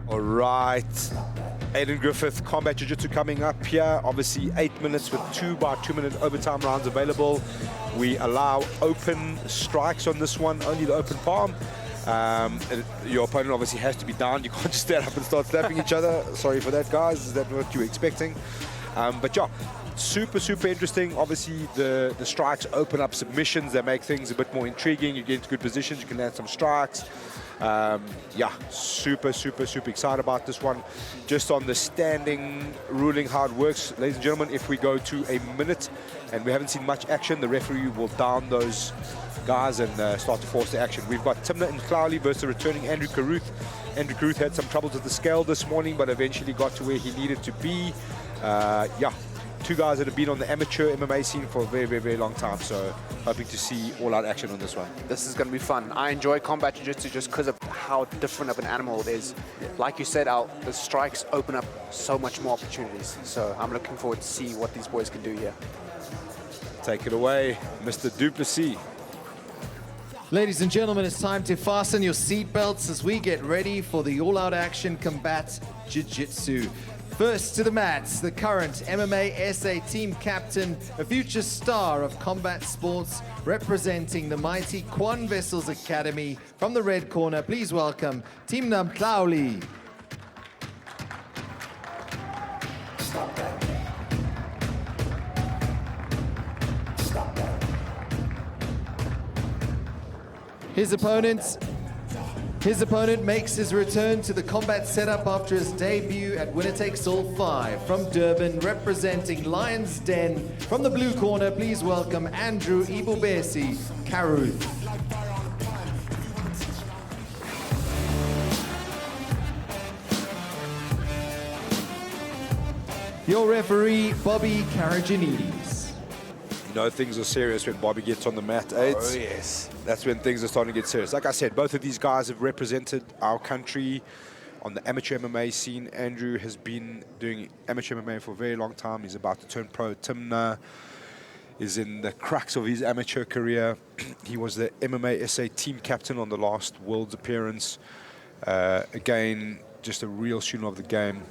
All right. Aiden Griffith, Combat Jiu-Jitsu coming up here. Obviously 8 minutes with 2 2-minute overtime rounds available. We allow open strikes on this one, only the open palm. Your opponent obviously has to be down. You can't just stand up and start slapping each other. Sorry for that, guys. Is that what you were expecting? But yeah, super interesting. Obviously the strikes open up submissions. They make things a bit more intriguing. You get into good positions, you can land some strikes. Yeah, super excited about this one. Just on the standing ruling, how it works, ladies and gentlemen, if we go to a minute and we haven't seen much action, the referee will down those guys and start to force the action. We've got Thimna and Mhlauli versus returning Andrew Caruth. Andrew Caruth had some troubles with the scale this morning, but eventually got to where he needed to be. Yeah, two guys that have been on the amateur MMA scene for a very long time, so hoping to see all-out action on this one. This is going to be fun. I enjoy combat jiu-jitsu just because of how different of an animal it is. Yeah. Like you said, the strikes open up so much more opportunities, so I'm looking forward to see what these boys can do here. Take it away, Mr. Duplessis. Ladies and gentlemen, it's time to fasten your seatbelts as we get ready for the all-out action combat jiu-jitsu. First to the mats, the current MMA SA team captain, a future star of combat sports, representing the mighty Quan Vessels Academy. From the red corner, please welcome Thimna Mhlauli. His opponent makes his return to the combat setup after his debut at Winner Takes All 5. From Durban, representing Lion's Den. From the blue corner, please welcome Andrew Ibubesi, Caruth. Your referee, Bobby Karajanidis. You know things are serious when Bobby gets on the mat, AIDS. Oh, yes. That's when things are starting to get serious. Like I said, both of these guys have represented our country on the amateur MMA scene. Andrew has been doing amateur MMA for a very long time. He's about to turn pro. Thimna is in the crux of his amateur career. He was the MMA SA team captain on the last World's appearance. Again, just a real student of the game.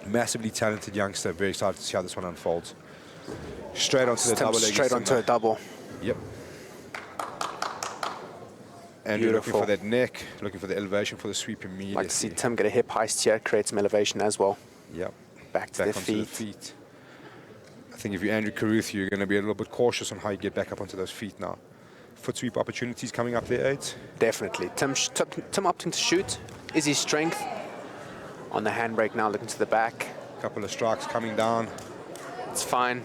Massively talented youngster. Very excited to see how this one unfolds. Straight onto the double leg. Straight onto a double. Yep. Andrew looking for that neck, looking for the elevation for the sweep immediately. Like to see Tim get a hip heist here, create some elevation as well. Yep. Back to the feet. I think if you're Andrew Caruth, you're going to be a little bit cautious on how you get back up onto those feet now. Foot sweep opportunities coming up there, Aids? Definitely. Tim opting to shoot is his strength. On the handbrake now, looking to the back. Couple of strikes coming down. It's fine.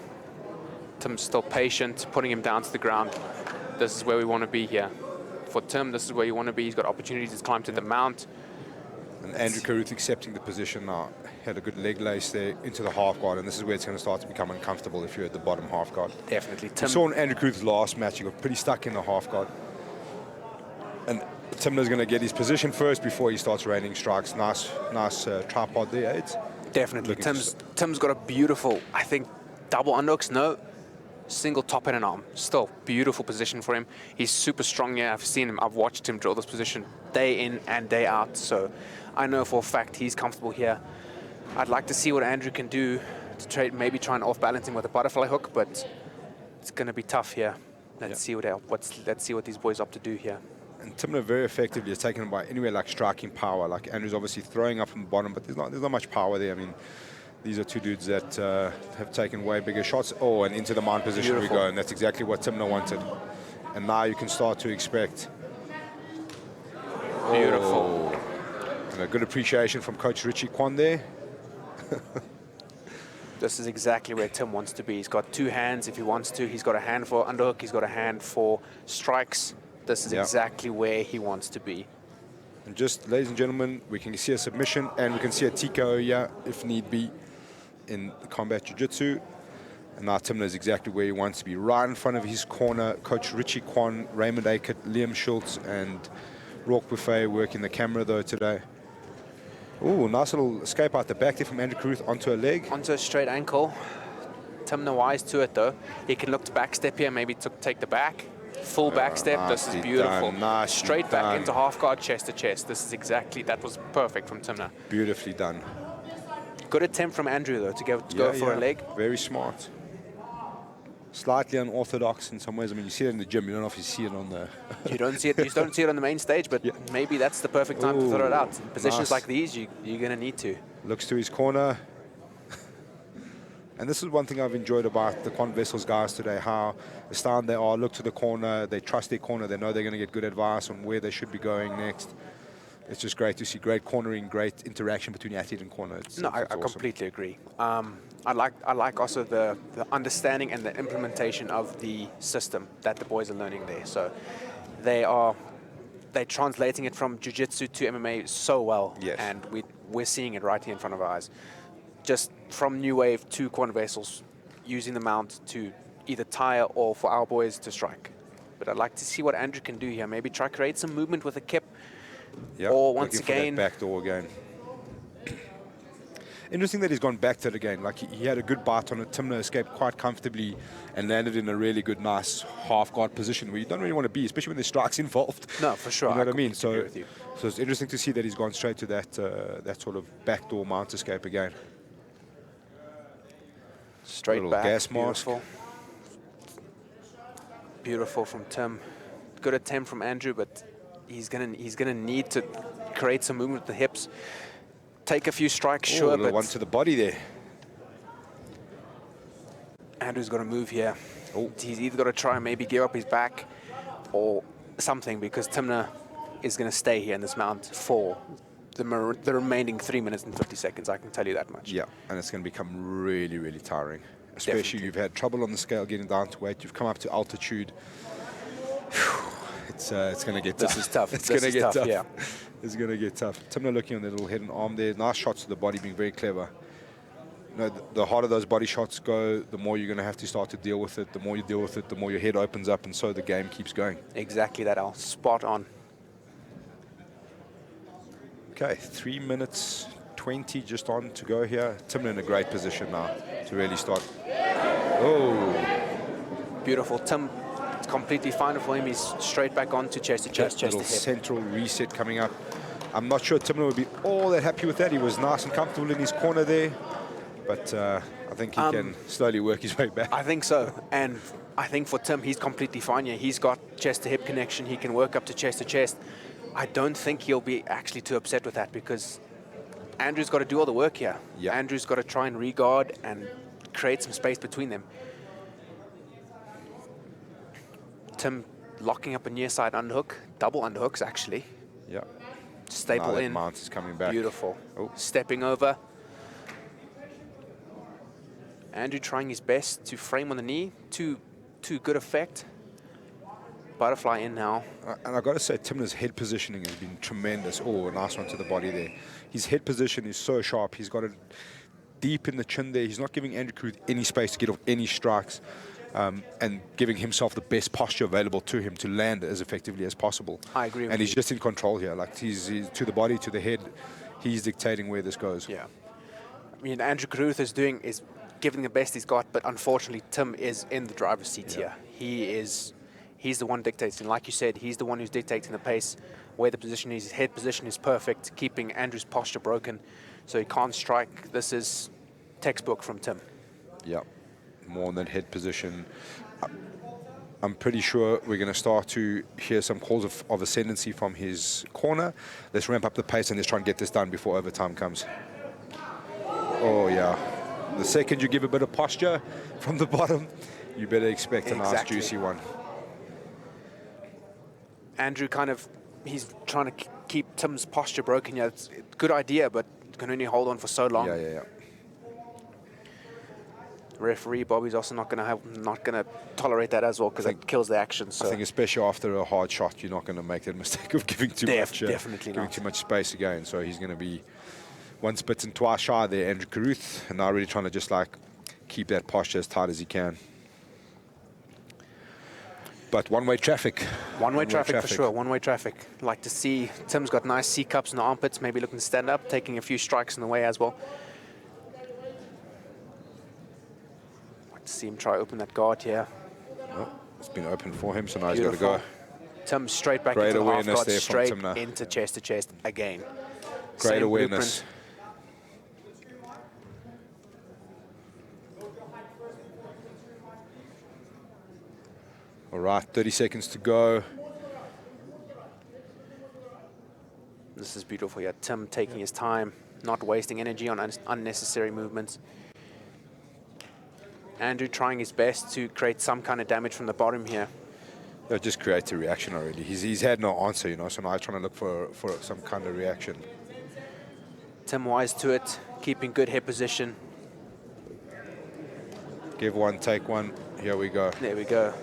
Tim's still patient, putting him down to the ground. This is where we want to be here. For Tim, this is where you want to be. He's got opportunities to climb to the mount. And Andrew Caruth accepting the position now. Had a good leg lace there into the half guard, and this is where it's going to start to become uncomfortable if you're at the bottom half guard. Definitely. We saw in Andrew Caruth's last match, he got pretty stuck in the half guard. And Thimna's going to get his position first before he starts raining strikes. Nice tripod there, Aids. Definitely. Tim's got a beautiful, I think, double underhooks. No, single top and an arm. Still, beautiful position for him. He's super strong here. I've seen him. I've watched him drill this position day in and day out. So I know for a fact he's comfortable here. I'd like to see what Andrew can do to maybe try and off-balance him with a butterfly hook, but it's going to be tough here. Let's see what these boys opt to do here. And Thimna very effectively is taken by anywhere like striking power. Like Andrew's obviously throwing up from the bottom, but there's not much power there. I mean, these are two dudes that have taken way bigger shots. Oh, and into the mount position we go, and that's exactly what Thimna wanted. And now you can start to expect. Beautiful. Oh, and a good appreciation from Coach Richie Quan there. This is exactly where Tim wants to be. He's got two hands if he wants to. He's got a hand for underhook. He's got a hand for strikes. This is exactly where he wants to be. And just, ladies and gentlemen, we can see a submission and we can see a TKO here, if need be, in combat jiu-jitsu. And now Thimna is exactly where he wants to be, right in front of his corner. Coach Richie Quan, Raymond Akert, Liam Schultz, and Rourke Buffet working the camera, though, today. Ooh, nice little escape out the back there from Andrew Caruth onto a leg. Onto a straight ankle. Thimna wise to it, though. He can look to back step here, maybe take the back. Full back step. This is nicely beautiful. done, nicely Straight back done. into half guard, chest to chest. This is exactly, that was perfect from Thimna. Beautifully done. Good attempt from Andrew, though, to go for a leg. Very smart. Slightly unorthodox in some ways. I mean, you see it in the gym. You don't know if you see it on the... You don't see it. You don't see it on the main stage, but maybe that's the perfect time to throw it out. In positions nice. like these, you're going to need to. Looks to his corner. And this is one thing I've enjoyed about the Quant Vessels guys today, how astounded they are, look to the corner, they trust their corner, they know they're going to get good advice on where they should be going next. It's just great to see great cornering, great interaction between athlete and corner. I awesome. completely agree. I like also the understanding and the implementation of the system that the boys are learning there. So they're translating it from jiu-jitsu to MMA so well, Yes. and we're seeing it right here in front of our eyes. Just from New Wave to Quant Vessels, using the mount to either tire or for our boys to strike. But I'd like to see what Andrew can do here. Maybe try create some movement with a kip, or once again, back door again. Interesting that he's gone back to it again. Like he had a good bite on it. Thimna escaped quite comfortably and landed in a really good, nice half guard position where you don't really want to be, especially when there's strikes involved. No, for sure. You know what I mean? completely agree So, with you. so it's interesting to see that he's gone straight to that that sort of backdoor mount escape again. Straight little back, gas mask. beautiful. Beautiful from Tim. Good attempt from Andrew, but he's gonna need to create some movement with the hips. Take a few strikes, sure, but one to the body there. Andrew's got to move here. Oh. He's either got to try and maybe give up his back or something, because Thimna is going to stay here in this mount for the remaining 3 minutes and 50 seconds, I can tell you that much. Yeah, and it's going to become really, really tiring. Especially Definitely. you've had trouble on the scale getting down to weight. You've come up to altitude. It's going to get tough. This is tough. It's This going to is get tough, tough. yeah. It's going to get tough. Thimna looking on the little head and arm there. Nice shots to the body, being very clever. You know, the harder those body shots go, the more you're going to have to start to deal with it. The more you deal with it, the more your head opens up, and so the game keeps going. Exactly that, Al. Spot on. Okay, 3 minutes 20 just on to go here. Thimna in a great position now to really start. Oh, Beautiful. Tim, it's completely fine for him. He's straight back on to chest to chest, chest little to hip. central reset coming up. I'm not sure Thimna would be all that happy with that. He was nice and comfortable in his corner there, but I think he can slowly work his way back. I think so. And I think for Tim, he's completely fine here. He's got chest to hip connection. He can work up to chest. I don't think he'll be actually too upset with that, because Andrew's got to do all the work here. Yeah. Andrew's got to try and regard and create some space between them. Tim locking up a near side underhook, double underhooks actually. Yeah. Staple Now that in. mount is coming back. Beautiful. Oh. Stepping over. Andrew trying his best to frame on the knee to good effect. Butterfly in now. And I've got to say, Thimna's head positioning has been tremendous. Oh, a nice one to the body there. His head position is so sharp. He's got it deep in the chin there. He's not giving Andrew Caruth any space to get off any strikes, and giving himself the best posture available to him to land as effectively as possible. I agree with And he's you. just in control here. Like he's to the body, to the head. He's dictating where this goes. Yeah. I mean, Andrew Caruth is giving the best he's got, but unfortunately, Tim is in the driver's seat here. He's the one dictating. Like you said, he's the one who's dictating the pace, where the position is. His head position is perfect, keeping Andrew's posture broken, so he can't strike. This is textbook from Tim. Yeah, more on that head position. I'm pretty sure we're going to start to hear some calls of ascendancy from his corner. Let's ramp up the pace and let's try and get this done before overtime comes. Oh, yeah. The second you give a bit of posture from the bottom, you better expect a nice, juicy one. Andrew he's trying to keep Tim's posture broken. Yeah, it's a good idea, but can only hold on for so long. Yeah. Referee Bobby's also not going to tolerate that as well, because it kills the action. So I think especially after a hard shot, you're not going to make that mistake of giving too much, definitely giving not. too much space again. So he's going to be once bitten, twice shy there, Andrew Caruth, and now really trying to just like keep that posture as tight as he can. But one-way traffic. One-way traffic for sure, one-way traffic. Like to see Tim's got nice C-cups in the armpits, maybe looking to stand up, taking a few strikes in the way as well. Like to see him try open that guard here. Oh, It's been open for him, so now he's got to go. Tim straight back Great into the half awareness guard, there from straight Thimna. into chest to chest again. Great Same awareness. blueprint. All right, 30 seconds to go. This is beautiful. Yeah, Tim taking his time, not wasting energy on unnecessary movements. Andrew trying his best to create some kind of damage from the bottom here. That just creates a reaction already. He's had no answer, you know, so now he's trying to look for some kind of reaction. Tim wise to it, keeping good head position. Give one, take one. Here we go. There we go.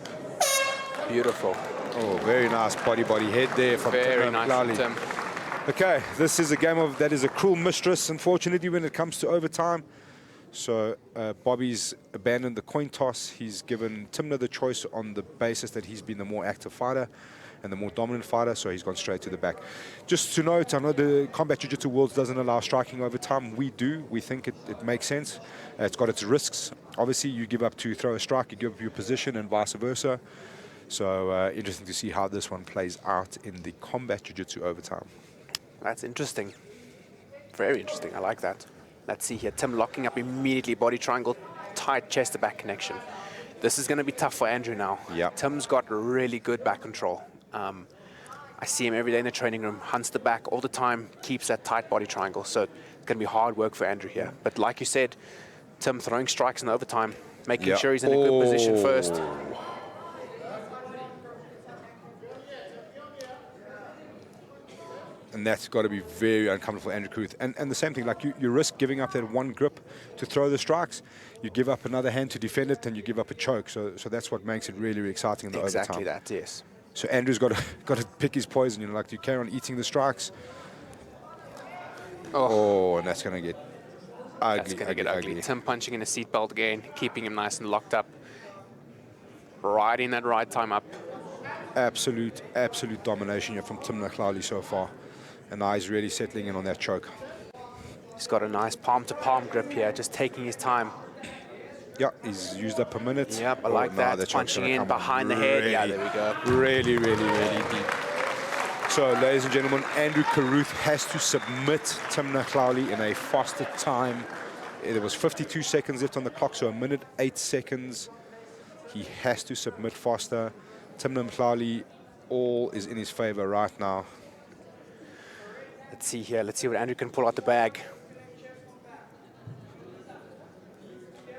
Beautiful. Oh, very nice body head there from Very nice Mhlauli. from Tim. Okay, this is a game that is a cruel mistress, unfortunately, when it comes to overtime. So Bobby's abandoned the coin toss. He's given Thimna the choice on the basis that he's been the more active fighter and the more dominant fighter, so he's gone straight to the back. Just to note, I know the Combat Jiu-Jitsu Worlds doesn't allow striking overtime. We do. We think it makes sense. It's got its risks. Obviously, you give up to throw a strike, you give up your position, and vice versa. So interesting to see how this one plays out in the Combat Jiu-Jitsu overtime. That's interesting. Very interesting. I like that. Let's see here. Tim locking up immediately. Body triangle, tight chest to back connection. This is going to be tough for Andrew now. Yep. Tim's got really good back control. I see him every day in the training room. Hunts the back all the time. Keeps that tight body triangle. So it's going to be hard work for Andrew here. But like you said, Tim throwing strikes in overtime. Making sure he's in a good position first. And that's got to be very uncomfortable for Andrew Caruth. And the same thing, like you risk giving up that one grip to throw the strikes. You give up another hand to defend it, and you give up a choke. So that's what makes it really, really exciting in the overtime. Exactly that, yes. So Andrew's got to pick his poison. You know, like, do you carry on eating the strikes? Oh, and that's going to get ugly. That's going to get ugly. Tim punching in a seatbelt again, keeping him nice and locked up. Riding that right time up. Absolute domination here from Mhlauli so far. And now he's really settling in on that choke. He's got a nice palm-to-palm grip here, just taking his time. Yeah, he's used up a minute. Yep, I like that. Punching in behind the head. Yeah, there we go. Really deep. So, ladies and gentlemen, Andrew Caruth has to submit Mhlauli in a faster time. There was 52 seconds left on the clock, so a minute, 8 seconds. He has to submit faster. Mhlauli, all is in his favor right now. Let's see here. Let's see what Andrew can pull out the bag.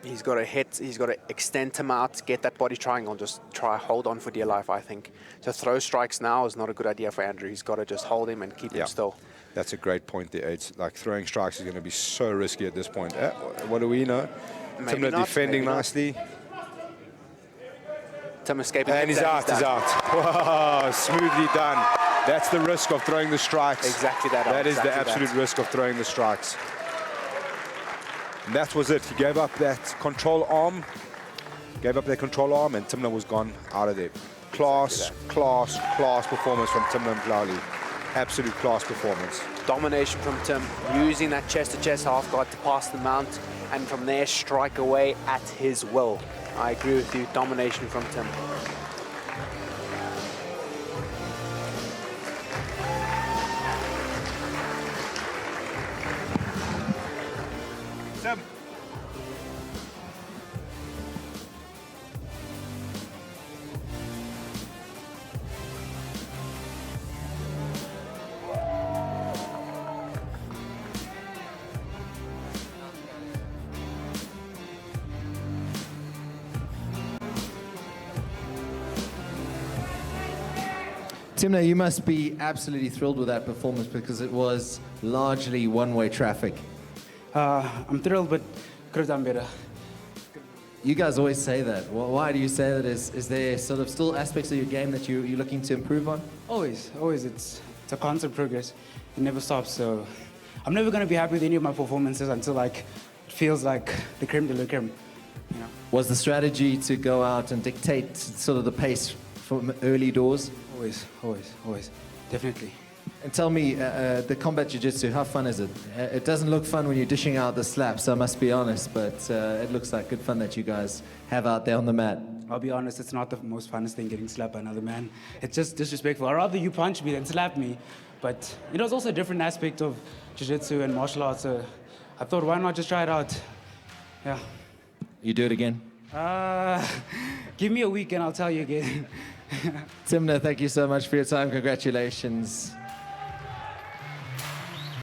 He's got to hit. He's got to extend him out, get that body triangle, and just try hold on for dear life, I think. To throw strikes now is not a good idea for Andrew. He's got to just hold him and keep him still. That's a great point there. It's like throwing strikes is going to be so risky at this point. What do we know? Thimna defending nicely. Tim escaping. And he's out. Wow, smoothly done. That's the risk of throwing the strikes. Exactly that. That is the absolute risk of throwing the strikes. And that was it. He gave up that control arm. And Thimna was gone out of there. Class performance from Mhlauli. Absolute class performance. Domination from Tim, using that chest-to-chest half guard to pass the mount, and from there strike away at his will. I agree with you. Domination from Tim. Thimna, you must be absolutely thrilled with that performance because it was largely one-way traffic. I'm thrilled, but could have done better. You guys always say that. Why do you say that? Is there sort of still aspects of your game that you're looking to improve on? Always. It's a constant progress. It never stops. So I'm never going to be happy with any of my performances until it feels like the creme de la creme. You know? Was the strategy to go out and dictate sort of the pace from early doors? Always. Definitely. And tell me, the combat jiu-jitsu, how fun is it? It doesn't look fun when you're dishing out the slaps, I must be honest, but it looks like good fun that you guys have out there on the mat. I'll be honest, it's not the most funnest thing getting slapped by another man. It's just disrespectful. I'd rather you punch me than slap me. But, you know, it's also a different aspect of jiu-jitsu and martial arts. So I thought, why not just try it out? Yeah. You do it again? Give me a week and I'll tell you again. Thimna, thank you so much for your time. Congratulations.